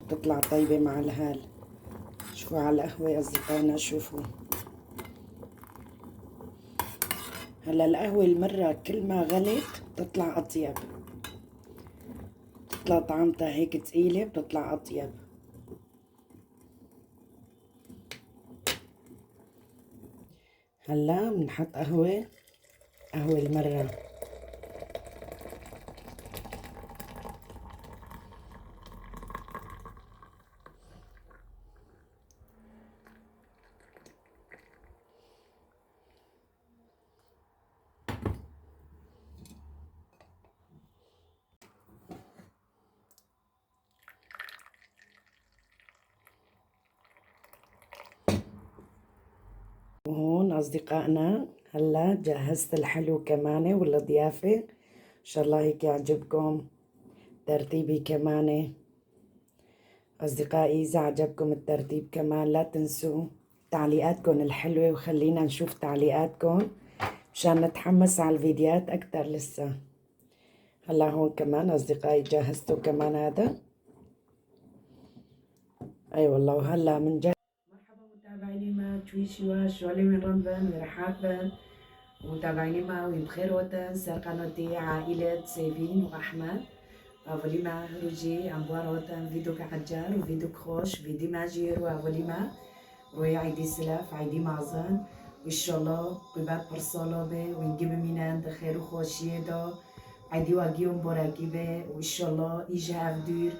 بتطلع طيبة مع الهال. شوفوا على القهوة أصدقائنا، شوفوا هلا القهوة المرة كل ما غلت بتطلع أطيب، بتطلع طعمتها هيك تقيلة بتطلع أطيب. هلا بنحط قهوة المرة. وهون أصدقائنا هلا جهزت الحلو كمان والضيافة، إن شاء الله هيك يعجبكم ترتيبي كمان. أصدقائي إذا عجبكم الترتيب كمان لا تنسوا تعليقاتكم الحلوة، وخلينا نشوف تعليقاتكم مشان نتحمس على الفيديوهات أكتر لسه. هلا هون كمان أصدقائي جهزتوا كمان هذا. أي والله. وهلا من جهز. مرحبا متابعيني ما تويشوا شوالي من رمضان مرحبا متابعيني ما وين بخير وطن سر قناتي عائلة سيفين وأحمد. أولي ما هروجي أنبوار وطن فيديو كعجار وفيديو خوش فيديو ماجير وأولي ما روي عيدي سلاف عيدي معزن وإن شاء الله بباب برصالوبة ونجيب مينان دخير وخوشيدو عيدي واجيوم براكيبة وإن شاء الله إيجي هاف دور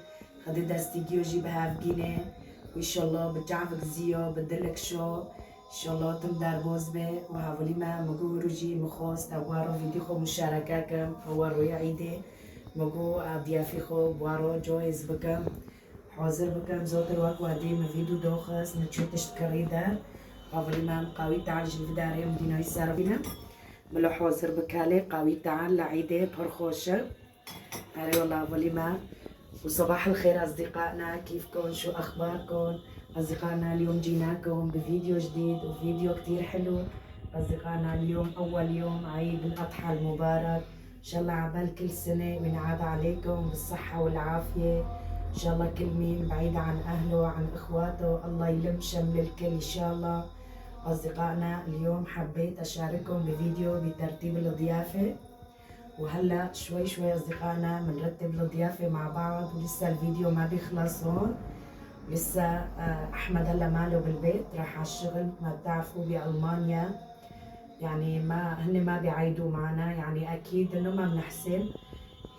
خدي دستي جيوجي بهاف جيني وإن شاء الله بتعفك زيو بدلك شو إن شاء الله تمدار بوزبة وهاولي ما مقو روجي مخوص تابوارو فيديو خو مشاركاكم هو روي عيدي مقو ضيافي خو بوارو جويز بكم حاضر بكم زوت الوقت وهدي من فيديو دوخس نتشوتش تكريدار هاولي ما مقاوي تعال جلف داري مدينة يساربنا ملو حاضر بكالي قاوي تعال لعيدي برخوشة هاري والله هاولي ما. وصباح الخير أصدقائنا، كيفكم؟ شو أخباركم؟ أصدقائنا اليوم جيناكم بفيديو جديد وفيديو كتير حلو. أصدقائنا اليوم أول يوم عيد الأضحى المبارك، إن شاء الله عبال كل سنة وينعاد عليكم بالصحة والعافية. إن شاء الله كل مين بعيد عن أهله وعن إخواته الله يلم شمل الكل إن شاء الله. أصدقائنا اليوم حبيت أشارككم بفيديو بترتيب الضيافة، وهلا شوي شوي اصدقائنا بنرتب الضيافه مع بعض، ولسه الفيديو ما بيخلص هون. لسه احمد هلا ماله بالبيت راح على الشغل، ما بتعرفوا بالمانيا يعني هن ما بيعيدوا معنا، يعني اكيد انه ما بنحسن.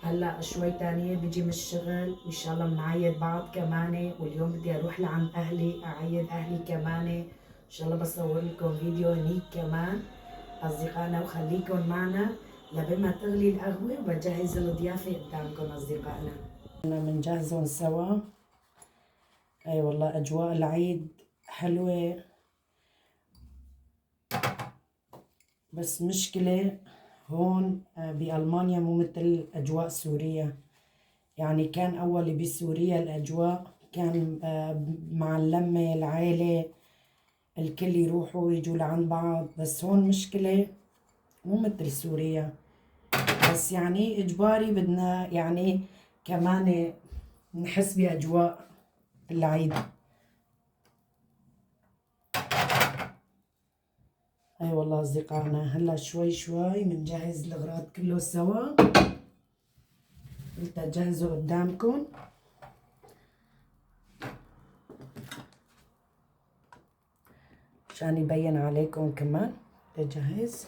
هلا شوي تانية بيجي من الشغل وان شاء الله بنعيد بعض كمان، واليوم بدي اروح لعند اهلي اعيد اهلي كمان. ان شاء الله بصور لكم فيديو هنيك كمان اصدقائنا، وخليكم معنا لبما تغلي القهوة وبجهز الضيافة قدامكم أصدقائنا. أنا بنجهزهم سوا. أي والله أجواء العيد حلوة، بس مشكلة هون بألمانيا مو مثل أجواء سوريا. يعني كان أول بسوريا الأجواء كان مع اللمة العيلة الكل يروحوا ويجوا لعند بعض، بس هون مشكلة مو مثل سوريا. بس يعني إجباري بدنا يعني كمان نحس بأجواء العيد. أي والله أصدقائنا هلا شوي شوي بنجهز الأغراض كله سوا، قلت أجهزه قدامكم عشان يبين عليكم كمان. تجهز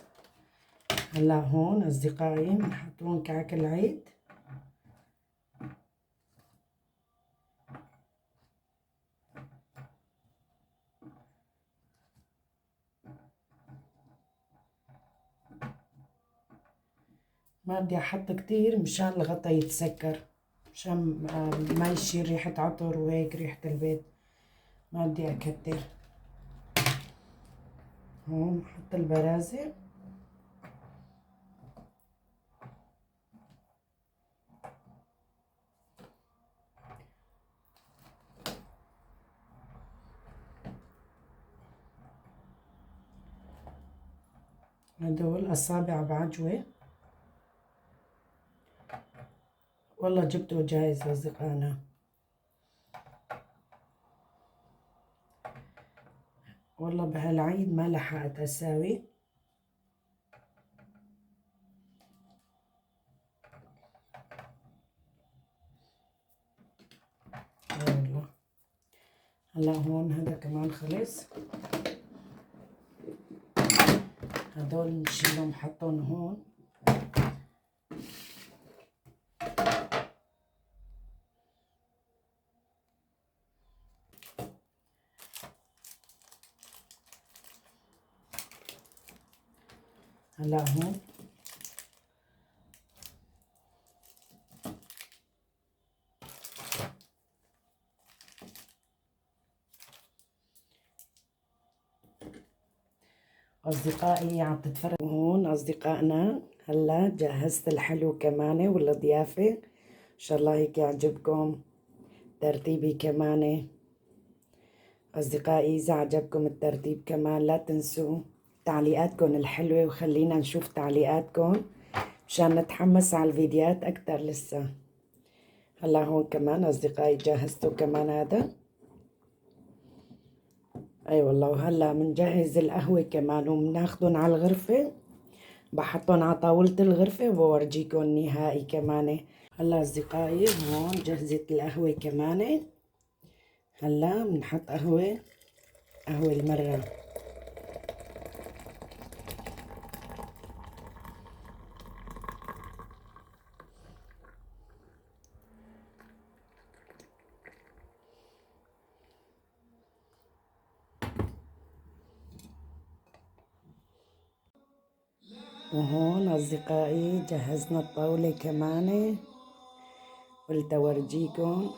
هلا هون أصدقائي بنحطون كعك العيد. ما بدي أحط كتير مشان الغطا يتسكر، مشان ما يشيل ريحة عطر وهيك ريحة البيت، ما بدي أكتر. هون بحط البرازة. هدول أصابع بعجوة، والله جبته جاهز أصدقائنا. والله بهالعيد ما لحقت اساوي. والله هلا هون هذا كمان خلص. هدول نشيلهم حطهم هون. هلا هون أصدقائي عم تتفرجوا هون أصدقائنا. هلا جهزت الحلو كمان والضيافة، إن شاء الله هيك يعجبكم ترتيبي كمان. أصدقائي إذا عجبكم الترتيب كمان لا تنسوا تعليقاتكم الحلوة، وخلينا نشوف تعليقاتكم مشان نتحمس على الفيديوهات أكتر لسه. هلا هون كمان أصدقائي جهزتوا كمان هذا. أي والله. وهلا بنجهز القهوة كمان وبناخدن على الغرفة، بحطهم على طاولة الغرفة وبورجيكم النهائي كمان. هلا أصدقائي هون جهزت القهوة كمان. هلا بنحط قهوة المرة. وهون أصدقائي جهزنا الطاولة كمان، قلت أورجيكم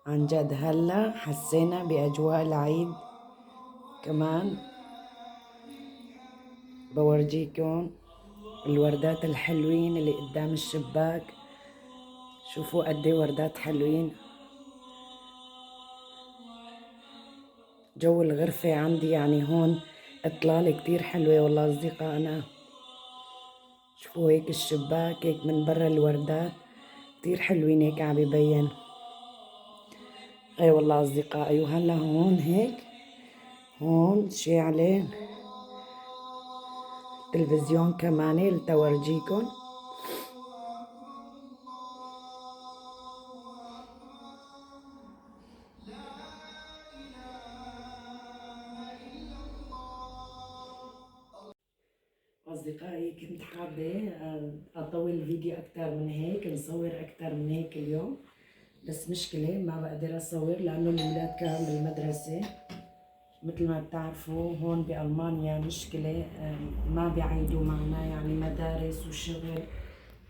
عن جد. هلا حسينا بأجواء العيد كمان. بورجيكم الوردات الحلوين اللي قدام الشباك. شوفوا قد ايه وردات حلوين. جو الغرفة عندي يعني هون إطلالة كتير حلوة والله أصدقائنا. شوفوا هيك الشباك هيك من برا الوردات كتير حلوين هيك عم ببين. اي والله أصدقائي. وهلا هون هيك هون شاعلة تلفزيون كمان لتورجيكم. أصدقائي كنت حابة أطول الفيديو أكتر من هيك، نصور أكتر من هيك اليوم، بس مشكلة ما بقدر أصور لأنه الأولاد كانوا بالمدرسة. مثل ما بتعرفوا هون بألمانيا مشكلة ما بيعيدوا معنا يعني مدارس وشغل،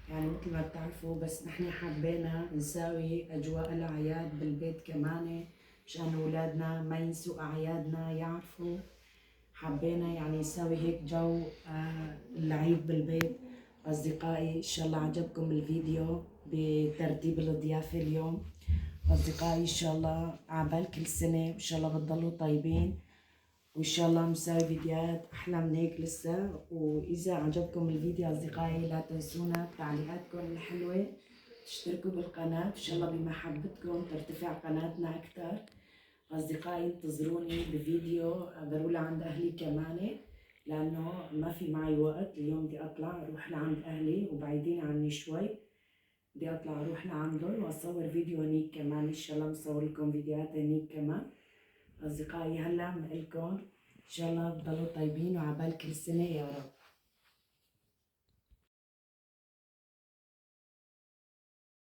يعني مثل ما بتعرفوا. بس نحن حبينا نساوي أجواء الأعياد بالبيت كمان مشان أولادنا ما ينسوا أعيادنا، يعرفوا. حبينا يعني نساوي هيك جو العيد بالبيت. أصدقائي إن شاء الله عجبكم الفيديو بترتيب الضيافة اليوم. أصدقائي إن شاء الله عبال كل سنة وإن شاء الله بتضلوا طيبين، وإن شاء الله مساوي فيديوهات أحلى من هيك لسه. وإذا عجبكم الفيديو أصدقائي لا تنسونا بتعليقاتكم الحلوة، تشتركوا بالقناة إن شاء الله بمحبتكم ترتفع قناتنا أكتر. أصدقائي انتظروني بفيديو ضروري عند أهلي كمان، لأنه ما في معي وقت اليوم. بدي أطلع أروح لعند أهلي وبعيدين عني شوي، بدي أطلع أروح لعندهم وأصور فيديو هنيك كمان. إن شاء الله مصور لكم فيديوهات هنيك كمان. أصدقائي هلا بنقلكم إن شاء الله تضلوا طيبين وعبال كل سنة يا رب.